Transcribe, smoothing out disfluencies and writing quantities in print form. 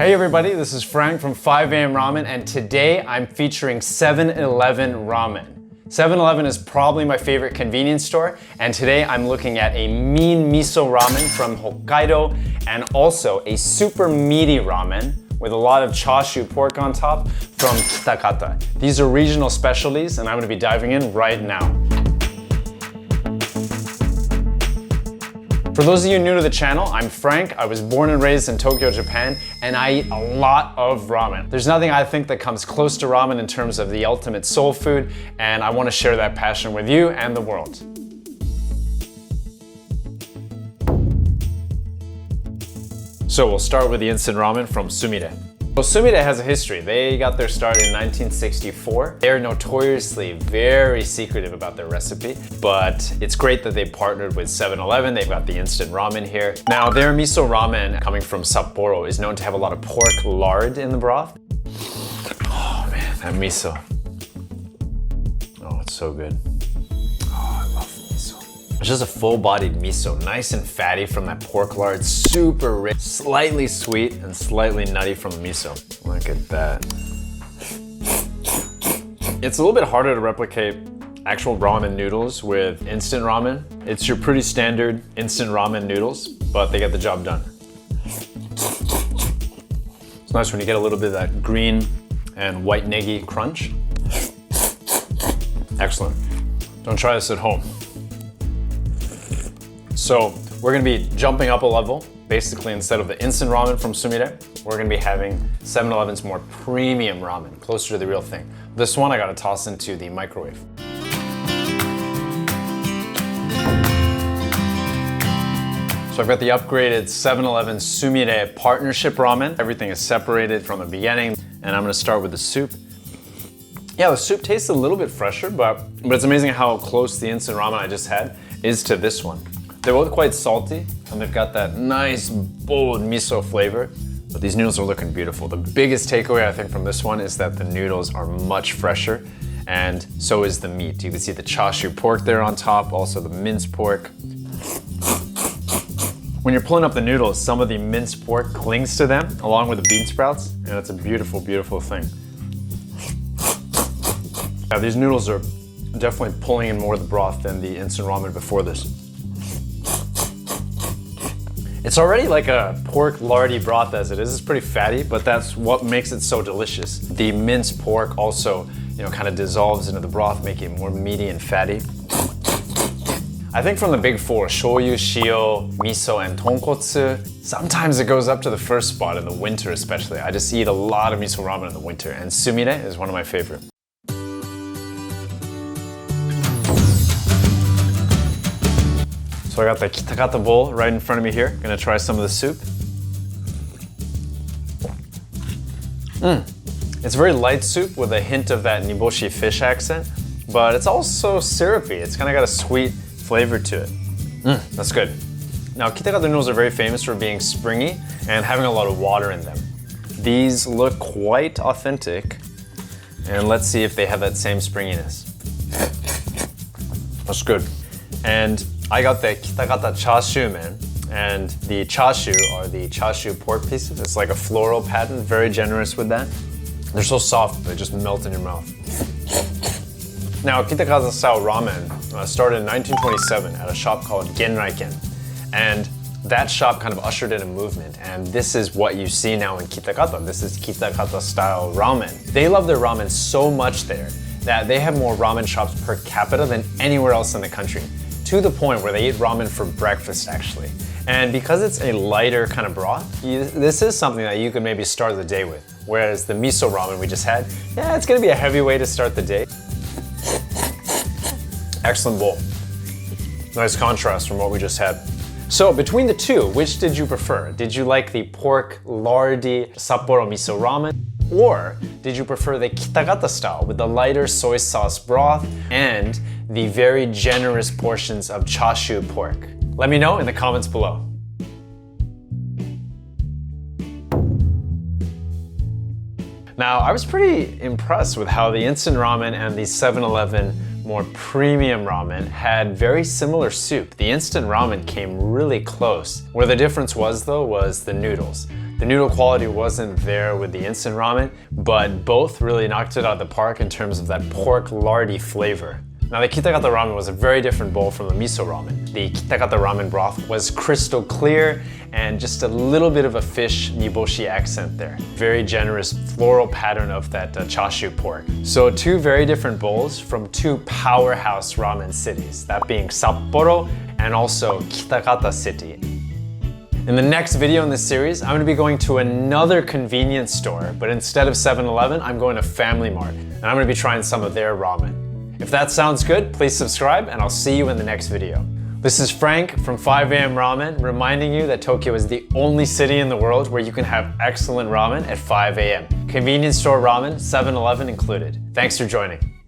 Hey everybody, this is Frank from 5 AM Ramen, and today I'm featuring 7-Eleven Ramen. 7-Eleven is probably my favorite convenience store, and today I'm looking at a mean miso ramen from Hokkaido and also a super meaty ramen with a lot of chashu pork on top from Kitakata. These are regional specialties, and I'm going to be diving in right now. For those of you new to the channel, I'm Frank. I was born and raised in Tokyo, Japan, and I eat a lot of ramen. There's nothing I think that comes close to ramen in terms of the ultimate soul food, and I want to share that passion with you and the world. So we'll start with the instant ramen from Sumire. Well, Sumire has a history. They got their start in 1964. They're notoriously very secretive about their recipe, but it's great that they partnered with 7-Eleven. They've got the instant ramen here. Now, their miso ramen, coming from Sapporo, is known to have a lot of pork lard in the broth. Oh man, that miso. Oh, it's so good. It's just a full-bodied miso, nice and fatty from that pork lard, super rich, slightly sweet and slightly nutty from the miso. Look at that. It's a little bit harder to replicate actual ramen noodles with instant ramen. It's your pretty standard instant ramen noodles, but they get the job done. It's nice when you get a little bit of that green and white negi crunch. Excellent. Don't try this at home. So we're gonna be jumping up a level. Basically, instead of the instant ramen from Sumire, we're gonna be having 7-Eleven's more premium ramen, closer to the real thing. This one I gotta toss into the microwave. So I've got the upgraded 7-Eleven Sumire partnership ramen. Everything is separated from the beginning, and I'm gonna start with the soup. Yeah, the soup tastes a little bit fresher, but it's amazing how close the instant ramen I just had is to this one. They're both quite salty, and they've got that nice, bold miso flavor, but these noodles are looking beautiful. The biggest takeaway, I think, from this one is that the noodles are much fresher, and so is the meat. You can see the chashu pork there on top, also the minced pork. When you're pulling up the noodles, some of the minced pork clings to them, along with the bean sprouts, and it's a beautiful, beautiful thing. Yeah, these noodles are definitely pulling in more of the broth than the instant ramen before this. It's already like a pork lardy broth as it is. It's pretty fatty, but that's what makes it so delicious. The minced pork also, kind of dissolves into the broth, making it more meaty and fatty. I think from the big four, shoyu, shio, miso, and tonkotsu, sometimes it goes up to the first spot in the winter especially. I just eat a lot of miso ramen in the winter, and Sumire is one of my favorite. So I got the Kitakata bowl right in front of me here. Gonna try some of the soup. It's very light soup with a hint of that niboshi fish accent, but it's also syrupy. It's kind of got a sweet flavor to it. That's good. Now, Kitakata noodles are very famous for being springy and having a lot of water in them. These look quite authentic, and let's see if they have that same springiness. That's good. And I got the Kitakata chashu men, and the chashu are the chashu pork pieces. It's like a floral pattern, very generous with that. They're so soft, they just melt in your mouth. Now, Kitakata style ramen started in 1927 at a shop called Genraiken, and that shop kind of ushered in a movement, and this is what you see now in Kitakata. This is Kitakata style ramen. They love their ramen so much there that they have more ramen shops per capita than anywhere else in the country, to the point where they eat ramen for breakfast actually. And because it's a lighter kind of broth, this is something that you could maybe start the day with. Whereas the miso ramen we just had, yeah, it's gonna be a heavy way to start the day. Excellent bowl. Nice contrast from what we just had. So between the two, which did you prefer? Did you like the pork lardy Sapporo miso ramen? Or did you prefer the Kitakata style with the lighter soy sauce broth and the very generous portions of chashu pork? Let me know in the comments below. Now, I was pretty impressed with how the instant ramen and the 7-Eleven more premium ramen had very similar soup. The instant ramen came really close. Where the difference was though was the noodles. The noodle quality wasn't there with the instant ramen, but both really knocked it out of the park in terms of that pork lardy flavor. Now the Kitakata ramen was a very different bowl from the miso ramen. The Kitakata ramen broth was crystal clear and just a little bit of a fish niboshi accent there. Very generous floral pattern of that chashu pork. So two very different bowls from two powerhouse ramen cities, that being Sapporo and also Kitakata city. In the next video in this series, I'm going to be going to another convenience store, but instead of 7-Eleven, I'm going to Family Mart, and I'm going to be trying some of their ramen. If that sounds good, please subscribe, and I'll see you in the next video. This is Frank from 5 AM Ramen, reminding you that Tokyo is the only city in the world where you can have excellent ramen at 5 AM. Convenience store ramen, 7-Eleven included. Thanks for joining.